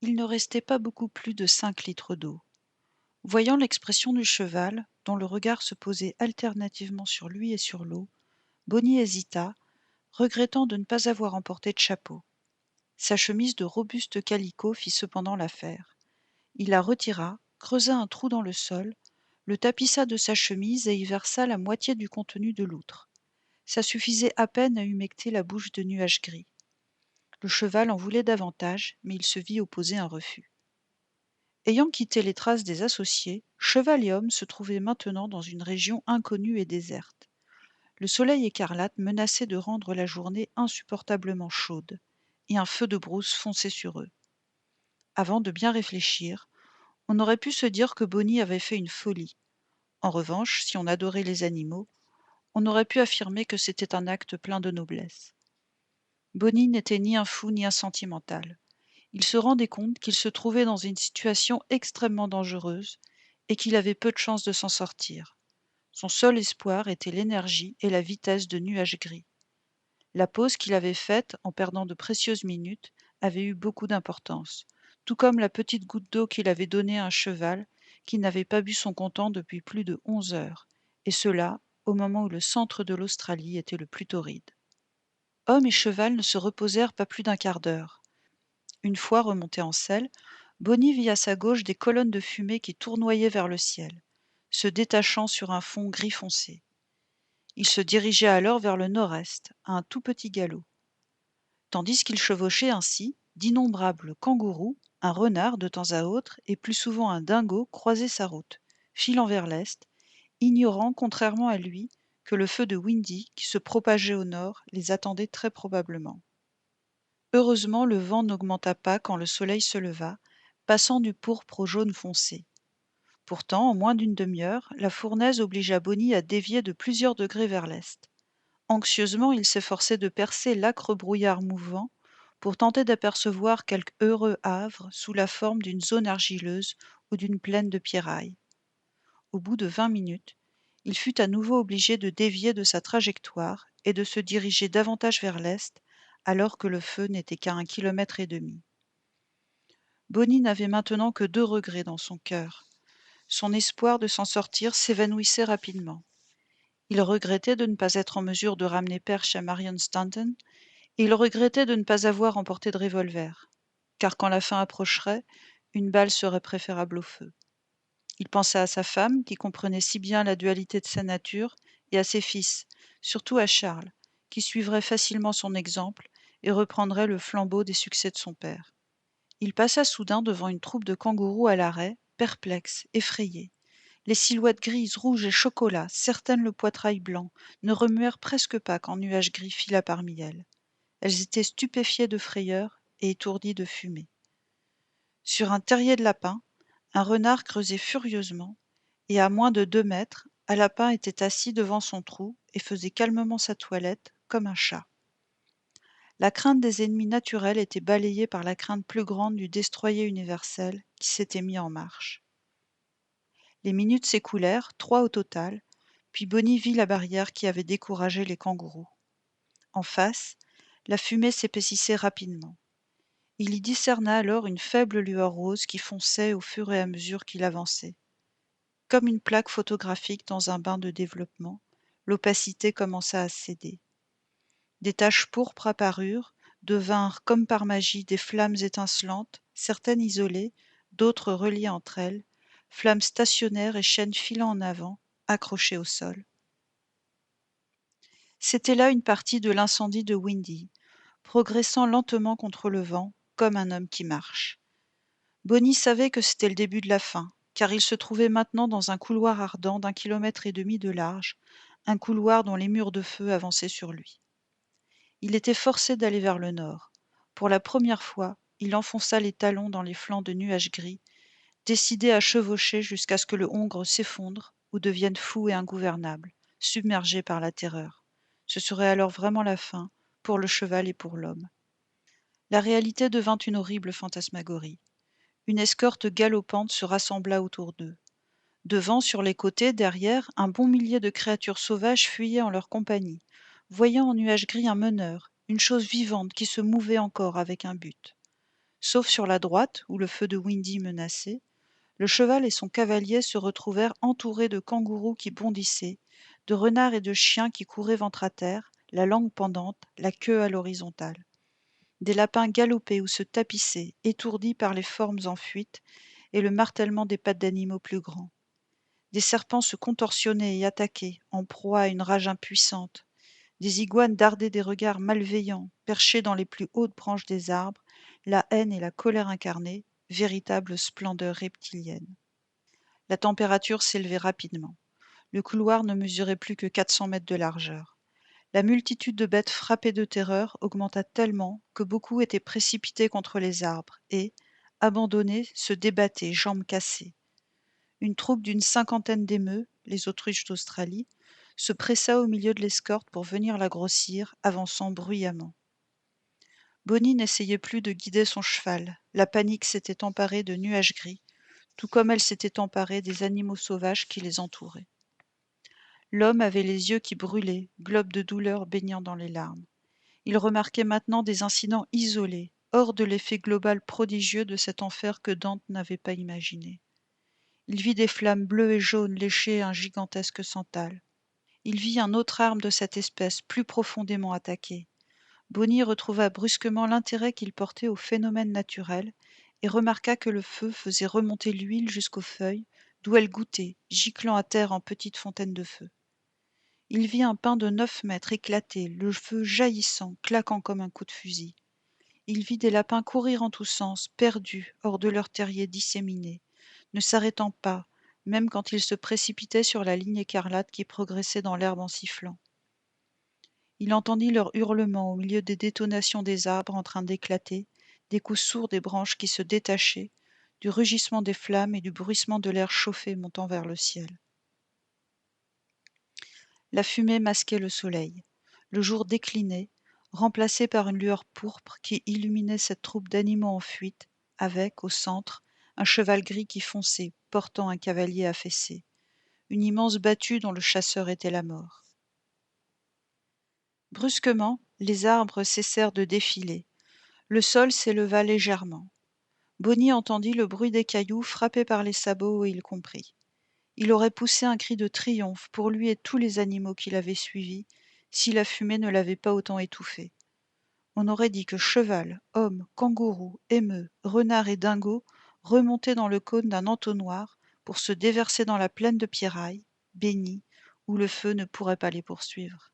Il ne restait pas beaucoup plus de 5 litres d'eau. Voyant l'expression du cheval, dont le regard se posait alternativement sur lui et sur l'eau, Bonnie hésita, regrettant de ne pas avoir emporté de chapeau. Sa chemise de robuste calicot fit cependant l'affaire. Il la retira, creusa un trou dans le sol, le tapissa de sa chemise et y versa la moitié du contenu de l'outre. Ça suffisait à peine à humecter la bouche de nuages gris. Le cheval en voulait davantage, mais il se vit opposer un refus. Ayant quitté les traces des associés, cheval et homme se trouvaient maintenant dans une région inconnue et déserte. Le soleil écarlate menaçait de rendre la journée insupportablement chaude, et un feu de brousse fonçait sur eux. Avant de bien réfléchir, on aurait pu se dire que Bonnie avait fait une folie. En revanche, si on adorait les animaux, on aurait pu affirmer que c'était un acte plein de noblesse. Bonnie n'était ni un fou ni un sentimental. Il se rendait compte qu'il se trouvait dans une situation extrêmement dangereuse et qu'il avait peu de chances de s'en sortir. Son seul espoir était l'énergie et la vitesse de nuages gris. La pause qu'il avait faite, en perdant de précieuses minutes, avait eu beaucoup d'importance, tout comme la petite goutte d'eau qu'il avait donnée à un cheval qui n'avait pas bu son comptant depuis plus de 11 heures, et cela au moment où le centre de l'Australie était le plus torride. Homme et cheval ne se reposèrent pas plus d'un quart d'heure. Une fois remonté en selle, Bonnie vit à sa gauche des colonnes de fumée qui tournoyaient vers le ciel, se détachant sur un fond gris foncé. Il se dirigeait alors vers le nord-est, à un tout petit galop. Tandis qu'il chevauchait ainsi, d'innombrables kangourous, un renard de temps à autre et plus souvent un dingo croisaient sa route, filant vers l'est, ignorant, contrairement à lui, que le feu de Windy, qui se propageait au nord, les attendait très probablement. Heureusement, le vent n'augmenta pas quand le soleil se leva, passant du pourpre au jaune foncé. Pourtant, en moins d'une demi-heure, la fournaise obligea Bonnie à dévier de plusieurs degrés vers l'est. Anxieusement, il s'efforçait de percer l'âcre brouillard mouvant pour tenter d'apercevoir quelque heureux havre sous la forme d'une zone argileuse ou d'une plaine de pierrailles. Au bout de 20 minutes, il fut à nouveau obligé de dévier de sa trajectoire et de se diriger davantage vers l'est, alors que le feu n'était qu'à 1,5 kilomètre. Bonnie n'avait maintenant que 2 regrets dans son cœur. Son espoir de s'en sortir s'évanouissait rapidement. Il regrettait de ne pas être en mesure de ramener Perche à Marion Stanton, et il regrettait de ne pas avoir emporté de revolver, car quand la fin approcherait, une balle serait préférable au feu. Il pensa à sa femme, qui comprenait si bien la dualité de sa nature, et à ses fils, surtout à Charles, qui suivrait facilement son exemple et reprendrait le flambeau des succès de son père. Il passa soudain devant une troupe de kangourous à l'arrêt, perplexe, effrayé. Les silhouettes grises, rouges et chocolat, certaines le poitrail blanc, ne remuèrent presque pas quand Nuage Gris fila parmi elles. Elles étaient stupéfiées de frayeur et étourdies de fumée. Sur un terrier de lapins, un renard creusait furieusement, et à moins de 2 mètres, un lapin était assis devant son trou et faisait calmement sa toilette, comme un chat. La crainte des ennemis naturels était balayée par la crainte plus grande du destroyer universel qui s'était mis en marche. Les minutes s'écoulèrent, 3 au total, puis Bonnie vit la barrière qui avait découragé les kangourous. En face, la fumée s'épaississait rapidement. Il y discerna alors une faible lueur rose qui fonçait au fur et à mesure qu'il avançait. Comme une plaque photographique dans un bain de développement, l'opacité commença à céder. Des taches pourpres apparurent, devinrent comme par magie des flammes étincelantes, certaines isolées, d'autres reliées entre elles, flammes stationnaires et chaînes filant en avant, accrochées au sol. C'était là une partie de l'incendie de Windy, progressant lentement contre le vent, comme un homme qui marche. Bonnie savait que c'était le début de la fin, car il se trouvait maintenant dans un couloir ardent d'1,5 kilomètre de large, un couloir dont les murs de feu avançaient sur lui. Il était forcé d'aller vers le nord. Pour la première fois, il enfonça les talons dans les flancs de nuages gris, décidé à chevaucher jusqu'à ce que le hongre s'effondre ou devienne fou et ingouvernable, submergé par la terreur. Ce serait alors vraiment la fin, pour le cheval et pour l'homme. La réalité devint une horrible fantasmagorie. Une escorte galopante se rassembla autour d'eux. Devant, sur les côtés, derrière, un bon millier de créatures sauvages fuyaient en leur compagnie, voyant en nuages gris un meneur, une chose vivante qui se mouvait encore avec un but. Sauf sur la droite, où le feu de Windy menaçait, le cheval et son cavalier se retrouvèrent entourés de kangourous qui bondissaient, de renards et de chiens qui couraient ventre à terre, la langue pendante, la queue à l'horizontale. Des lapins galopaient ou se tapissaient, étourdis par les formes en fuite et le martèlement des pattes d'animaux plus grands. Des serpents se contorsionnaient et attaquaient, en proie à une rage impuissante. Des iguanes dardaient des regards malveillants, perchés dans les plus hautes branches des arbres, la haine et la colère incarnées, véritable splendeur reptilienne. La température s'élevait rapidement. Le couloir ne mesurait plus que 400 mètres de largeur. La multitude de bêtes frappées de terreur augmenta tellement que beaucoup étaient précipités contre les arbres et, abandonnés, se débattaient, jambes cassées. Une troupe d'une cinquantaine d'émeux, les autruches d'Australie, se pressa au milieu de l'escorte pour venir la grossir, avançant bruyamment. Bonnie n'essayait plus de guider son cheval. La panique s'était emparée de nuages gris, tout comme elle s'était emparée des animaux sauvages qui les entouraient. L'homme avait les yeux qui brûlaient, globes de douleur baignant dans les larmes. Il remarquait maintenant des incidents isolés, hors de l'effet global prodigieux de cet enfer que Dante n'avait pas imaginé. Il vit des flammes bleues et jaunes lécher un gigantesque santal. Il vit un autre arme de cette espèce plus profondément attaquée. Bonnie retrouva brusquement l'intérêt qu'il portait aux phénomènes naturels et remarqua que le feu faisait remonter l'huile jusqu'aux feuilles, d'où elle goûtait, giclant à terre en petites fontaines de feu. Il vit un pin de 9 mètres éclater, le feu jaillissant, claquant comme un coup de fusil. Il vit des lapins courir en tous sens, perdus, hors de leur terrier disséminé, ne s'arrêtant pas, même quand ils se précipitaient sur la ligne écarlate qui progressait dans l'herbe en sifflant. Il entendit leurs hurlements au milieu des détonations des arbres en train d'éclater, des coups sourds des branches qui se détachaient, du rugissement des flammes et du bruissement de l'air chauffé montant vers le ciel. La fumée masquait le soleil. Le jour déclinait, remplacé par une lueur pourpre qui illuminait cette troupe d'animaux en fuite, avec, au centre, un cheval gris qui fonçait, portant un cavalier affaissé. Une immense battue dont le chasseur était la mort. Brusquement, les arbres cessèrent de défiler. Le sol s'éleva légèrement. Bonnie entendit le bruit des cailloux frappés par les sabots et il comprit. Il aurait poussé un cri de triomphe pour lui et tous les animaux qui l'avaient suivi, si la fumée ne l'avait pas autant étouffé. On aurait dit que cheval, homme, kangourou, émeu, renard et dingo remontaient dans le cône d'un entonnoir pour se déverser dans la plaine de pierrailles, bénie, où le feu ne pourrait pas les poursuivre.